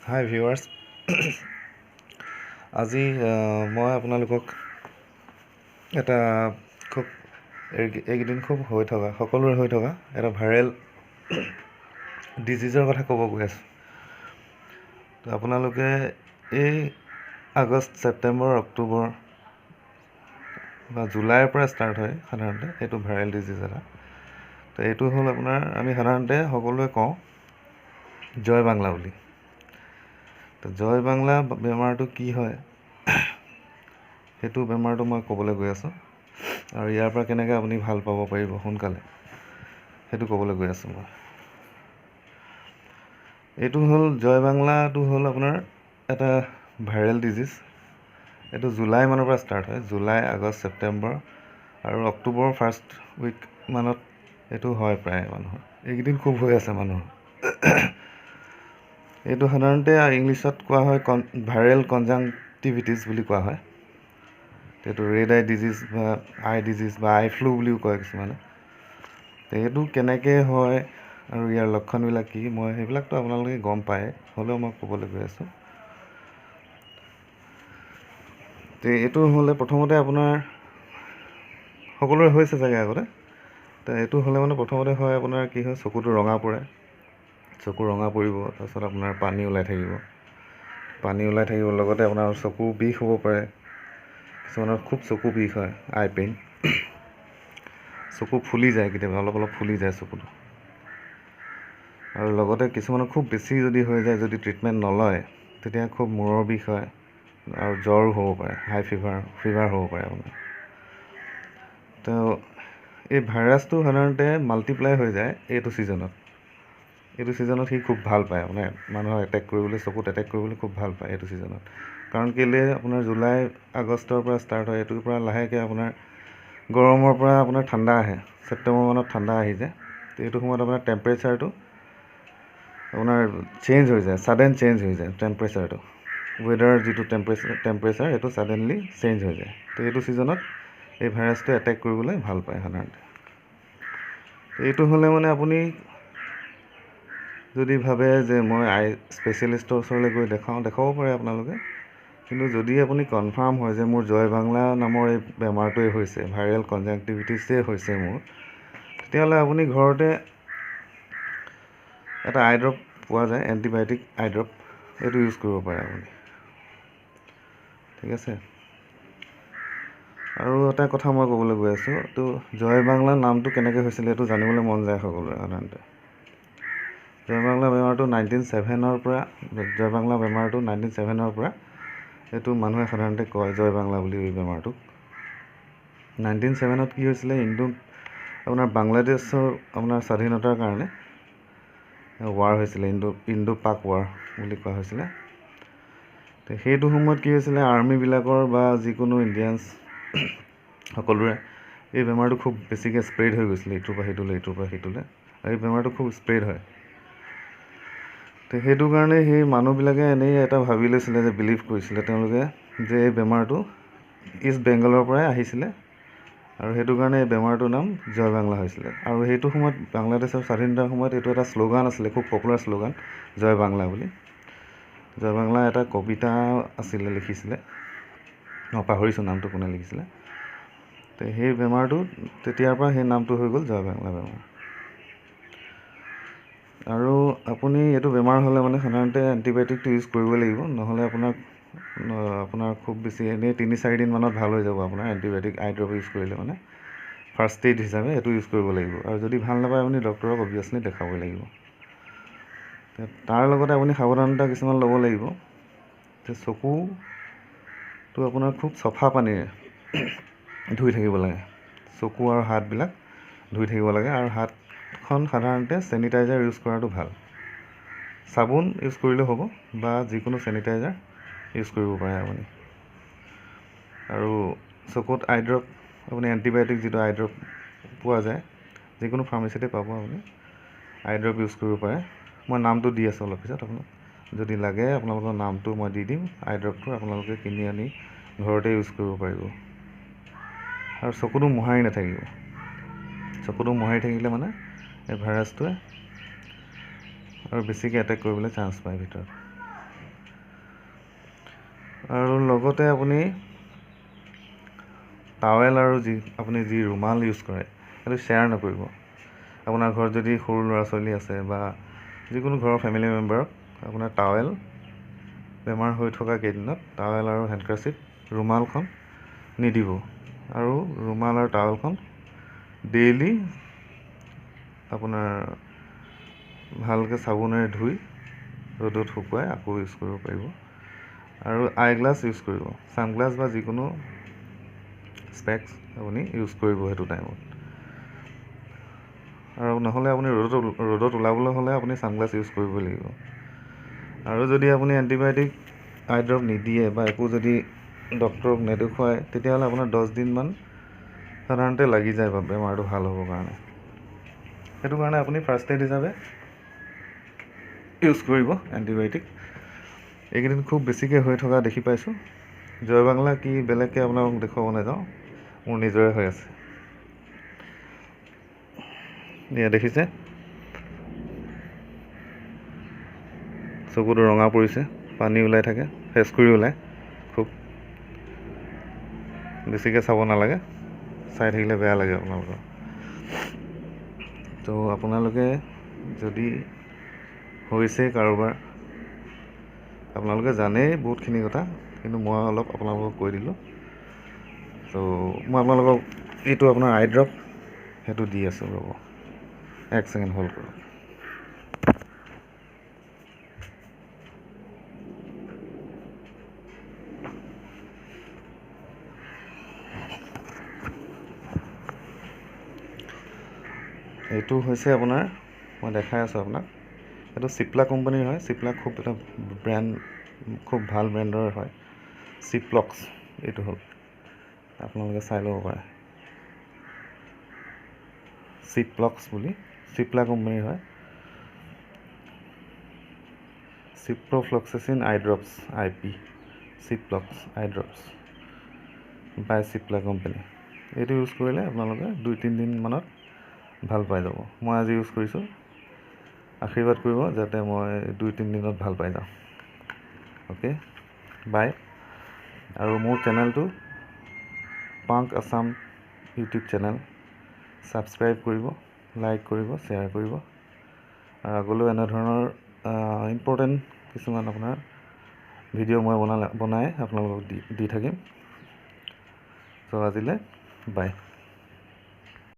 হাই viewers, আজি মই আপোনালোকক এটা খুব এইকেইদিন খুব সকলোৰে হৈ থকা এটা ভাইৰেল ডিজিজৰ কথা ক'ব গৈ আছোঁ। তো আপোনালোকে এই আগষ্ট, ছেপ্টেম্বৰ, অক্টোবৰ বা জুলাইৰ পৰা ষ্টাৰ্ট হয় সাধাৰণতে এইটো ভাইৰেল ডিজিজ এটা। তো এইটো হ'ল আপোনাৰ, আমি সাধাৰণতে সকলোৱে কওঁ জয় বাংলা বুলি। তো জয় বাংলা বেমাৰটো কি হয় সেইটো বেমাৰটো মই ক'বলৈ গৈ আছোঁ, আৰু ইয়াৰ পৰা কেনেকৈ আপুনি ভাল পাব পাৰিব সোনকালে সেইটো ক'বলৈ গৈ আছোঁ মই। এইটো হ'ল জয় বাংলাটো হ'ল আপোনাৰ এটা ভাইৰেল ডিজিজ। এইটো জুলাই মানৰ পৰা ষ্টাৰ্ট হয়, জুলাই, আগষ্ট, ছেপ্টেম্বৰ আৰু অক্টোবৰ ফাৰ্ষ্ট উইক মানত এইটো হয় প্ৰায় মানুহৰ। এইকেইদিন খুব হৈ আছে মানুহৰ। এইটো সাধাৰণতে ইংলিছত কোৱা হয় ভাইৰেল কনজাংটিভিটিছ বুলি কোৱা হয়। এইটো ৰেড আই ডিজিজ বা আই ডিজিজ বা আই ফ্লু বুলিও কয় কিছুমানে। এইটো কেনেকৈ হয় আৰু ইয়াৰ লক্ষণবিলাক কি, মই সেইবিলাকতো আপোনালোকে গম পায়, হ'লেও মই ক'বলৈ গৈ আছোঁ। তো এইটো হ'লে প্ৰথমতে আপোনাৰ সকলোৰে হৈছে চাগে আগতে। তো এইটো হ'লে মানে প্ৰথমতে হয় আপোনাৰ কি হয়, চকুটো ৰঙা পৰে, চকু ৰঙা পৰিব, তাৰপিছত আপোনাৰ পানী ওলাই থাকিব, লগতে আপোনাৰ চকু বিষ হ'ব পাৰে। কিছুমানৰ খুব চকু বিষ হয়, আই পেইন, চকু ফুলি যায়, কেতিয়াবা অলপ ফুলি যায় চকুটো। আৰু লগতে কিছুমানৰ খুব বেছি যদি হৈ যায়, যদি ট্ৰিটমেণ্ট নলয়, তেতিয়া খুব মূৰৰ বিষ হয় আৰু জ্বৰো হ'ব পাৰে, হাই ফিভাৰ হ'ব পাৰে আপোনাৰ। তো এই ভাইৰাছটো সাধাৰণতে মাল্টিপ্লাই হৈ যায় এইটো ছিজনত সি খুব ভাল পায়, মানে মানুহক এটেক কৰিবলৈ, চকুত এটেক কৰিবলৈ খুব ভাল পায় এইটো ছিজনত। কাৰণ কেলৈ আপোনাৰ জুলাই আগষ্টৰ পৰা ষ্টাৰ্ট হয়, এইটোৰ পৰা লাহেকৈ আপোনাৰ গৰমৰ পৰা আপোনাৰ ঠাণ্ডা আহে, ছেপ্টেম্বৰ মানত ঠাণ্ডা আহি যায়। তো এইটো সময়ত আপোনাৰ টেম্পাৰেচাৰটো আপোনাৰ চেঞ্জ হৈ যায়, ছাডেন চেঞ্জ হৈ যায় টেম্পাৰেচাৰটো, ৱেডাৰৰ যিটো টেম্পাৰেচাৰ সেইটো ছাডেনলি চেঞ্জ হৈ যায়। তো এইটো ছিজনত এই ভাইৰাছটো এটেক কৰিবলৈ ভাল পায় সাধাৰণতে। এইটো হ'লে মানে আপুনি যদি ভাবে যে মই আই স্পেচিয়েলিষ্টৰ ওচৰলৈ গৈ দেখাব পাৰে আপোনালোকে। কিন্তু যদি আপুনি কনফাৰ্ম হয় যে মোৰ জয় বাংলা নামৰ এই বেমাৰটোৱে হৈছে, ভাইৰেল কনজাংটিভিটিছেই হৈছে মোৰ, তেতিয়াহ'লে আপুনি ঘৰতে এটা আই ড্ৰপ পোৱা যায়, এণ্টিবায়'টিক আই ড্ৰপ, এইটো ইউজ কৰিব পাৰে আপুনি। ঠিক আছে। আৰু এটা কথা মই ক'বলৈ গৈ আছোঁ, তো জয় বাংলা নামটো কেনেকৈ হৈছিলে এইটো জানিবলৈ মন যায় সকলোৰে সাধাৰণতে। জয় বাংলা বেমাৰটো 1907 পৰা এইটো মানুহে সাধাৰণতে কয় জয় বাংলা বুলি এই বেমাৰটোক। 1907 কি হৈছিলে, আপোনাৰ বাংলাদেশৰ আপোনাৰ স্বাধীনতাৰ কাৰণে ৱাৰ হৈছিলে, ইণ্ডো পাক ৱাৰ বুলি কোৱা হৈছিলে। তো সেইটো সময়ত কি হৈছিলে, আৰ্মিবিলাকৰ বা যিকোনো ইণ্ডিয়ানছ সকলোৰে এই বেমাৰটো খুব বেছিকৈ স্প্ৰেড হৈ গৈছিলে, ইটোৰ পৰা সিটোলৈ আৰু এই বেমাৰটো খুব স্প্ৰেড হয়। তো সেইটো কাৰণে সেই মানুহবিলাকে এনেই এটা ভাবি লৈছিলে, যে বিলিভ কৰিছিলে তেওঁলোকে যে এই বেমাৰটো ইষ্ট বেংগলৰ পৰাই আহিছিলে, আৰু সেইটো কাৰণে এই বেমাৰটোৰ নাম জয় বাংলা হৈছিলে। আৰু সেইটো সময়ত বাংলাদেশৰ স্বাধীনতাৰ সময়ত এইটো এটা শ্লোগান আছিলে, খুব পপুলাৰ শ্লোগান, জয় বাংলা বুলি। জয় বাংলা এটা কবিতা আছিলে, লিখিছিলে, মই পাহৰিছোঁ নামটো কোনে লিখিছিলে। তো সেই বেমাৰটো তেতিয়াৰ পৰা সেই নামটো হৈ গ'ল জয় বাংলা বেমাৰ। আৰু আপুনি এইটো বেমাৰ হ'লে মানে সাধাৰণতে এণ্টিবায়'টিকটো ইউজ কৰিবই লাগিব, নহ'লে আপোনাৰ খুব বেছি এনেই 3-4 দিনমানত ভাল হৈ যাব আপোনাৰ এণ্টিবায়'টিক আই ড্ৰপ ইউজ কৰিলে, মানে ফাৰ্ষ্ট এইড হিচাপে এইটো ইউজ কৰিব লাগিব। আৰু যদি ভাল নাপায় আপুনি ডক্টৰক অভিয়াছলি দেখাবই লাগিব। তাৰ লগতে আপুনি সাৱধানতা কিছুমান ল'ব লাগিব, যে চকুটো আপোনাৰ খুব চফা পানীৰে ধুই থাকিব লাগে, চকু আৰু হাতবিলাক ধুই থাকিব লাগে। আৰু হাতখন সাধাৰণতে চেনিটাইজাৰ ইউজ কৰাটো ভাল, চাবোন ইউজ কৰিলেও হ'ব বা যিকোনো চেনিটাইজাৰ ইউজ কৰিব পাৰে আপুনি। আৰু চকুত আই ড্ৰপ, আপুনি এণ্টিবায়'টিক যিটো আই ড্ৰপ পোৱা যায়, যিকোনো ফাৰ্মাচীতে পাব, আপুনি আই ড্ৰপ ইউজ কৰিব পাৰে। মই নামটো দি আছোঁ অলপ পিছত, আপোনাক যদি লাগে আপোনালোকৰ নামটো মই দি দিম, আই ড্ৰপটো আপোনালোকে কিনি আনি ঘৰতে ইউজ কৰিব পাৰিব। আৰু চকুটো মোহাৰি নাথাকিব, চকুটো মোহাৰি থাকিলে মানে এই ভাইৰাছটোৱে আৰু বেছিকৈ এটেক কৰিবলৈ চান্স পায় ভিতৰত। আৰু লগতে আপুনি টাৱেল আৰু আপুনি যি ৰুমাল ইউজ কৰে সেইটো শ্বেয়াৰ নকৰিব। আপোনাৰ ঘৰত যদি সৰু ল'ৰা ছোৱালী আছে বা যিকোনো ঘৰৰ ফেমিলি মেম্বাৰক আপোনাৰ টাৱেল বেমাৰ হৈ থকা কেইদিনত টাৱেল আৰু হেণ্ডকাৰচিপ ৰুমালখন নিদিব। আৰু ৰুমাল আৰু টাৱেলখন ডেইলি আপোনাৰ ভালকৈ চাবোনেৰে ধুই ৰ'দত শুকুৱাই আকৌ ইউজ কৰিব পাৰিব। আৰু আইগ্লাছ ইউজ কৰিব, ছানগ্লাছ বা যিকোনো স্পেক্স আপুনি ইউজ কৰিব সেইটো টাইমত। আৰু নহ'লে আপুনি ৰ'দত ওলাবলৈ হ'লে আপুনি ছানগ্লাছ ইউজ কৰিবই লাগিব। আৰু যদি আপুনি এণ্টিবায়'টিক আই ড্ৰপ নিদিয়ে বা একো যদি ডক্তৰক নেদেখুৱায় তেতিয়াহ'লে আপোনাৰ 10 দিনমান সাধাৰণতে লাগি যায় বেমাৰটো ভাল হ'বৰ কাৰণে। সেইটো কাৰণে আপুনি ফাৰ্ষ্ট এড হিচাপে ইউজ কৰিব এণ্টিবায়'টিক। এইকেইদিন খুব বেছিকৈ হৈ থকা দেখি পাইছোঁ। জয়বাংলা কি বেলেগকৈ আপোনালোকক দেখুৱাব নাযাওঁ, মোৰ নিজৰে হৈ আছে। এয়া দেখিছে চকুটো ৰঙা পৰিছে, পানী ওলাই থাকে, ফেচকুৰি ওলায়। খুব বেছিকৈ চাব নালাগে, চাই থাকিলে বেয়া লাগে আপোনালোকৰ। তো আপোনালোকে যদি হৈছে কাৰোবাৰ, আপোনালোকে জানেই বহুতখিনি কথা, কিন্তু মই অলপ আপোনালোকক কৈ দিলোঁ। তো মই আপোনালোকক এইটো আপোনাৰ আই ড্ৰপ সেইটো দি আছোঁ, ৰ'ব 1 ছেকেণ্ড হোল্ড কৰক। এইটো হৈছে আপোনাৰ, মই দেখাই আছোঁ আপোনাক, এইটো চিপ্লা কোম্পানীৰ হয়। চিপ্লা খুব এটা খুব ভাল ব্ৰেণ্ডৰ হয়। চিপ্লক্স এইটো হ'ল, আপোনালোকে চাই ল'ব পাৰে। চিপ্লক্স বুলি চিপ্লা কোম্পানীৰ হয়। চিপ্ৰফ্লক্সাচিন আই ড্ৰপছ IP, চিপ্লক্স আই ড্ৰপছ বাই চিপ্লা কোম্পানী। এইটো ইউজ কৰিলে আপোনালোকে 2-3 দিনমানত ভাল পাই যাব। মই আজি ইউজ কৰিছোঁ, আশীৰ্বাদ কৰিব যাতে মই 2-3 দিনত ভাল পাই যাওঁ। অ'কে, বাই। আৰু মোৰ চেনেলটো punk Assam YouTube channel, subscribe কৰিব, লাইক কৰিব, শ্বেয়াৰ কৰিব। আৰু আগলৈও এনেধৰণৰ ইম্পৰ্টেণ্ট কিছুমান আপোনাৰ ভিডিঅ' মই বনাই আপোনালোকক দি থাকিম। চ' আজিলৈ বাই।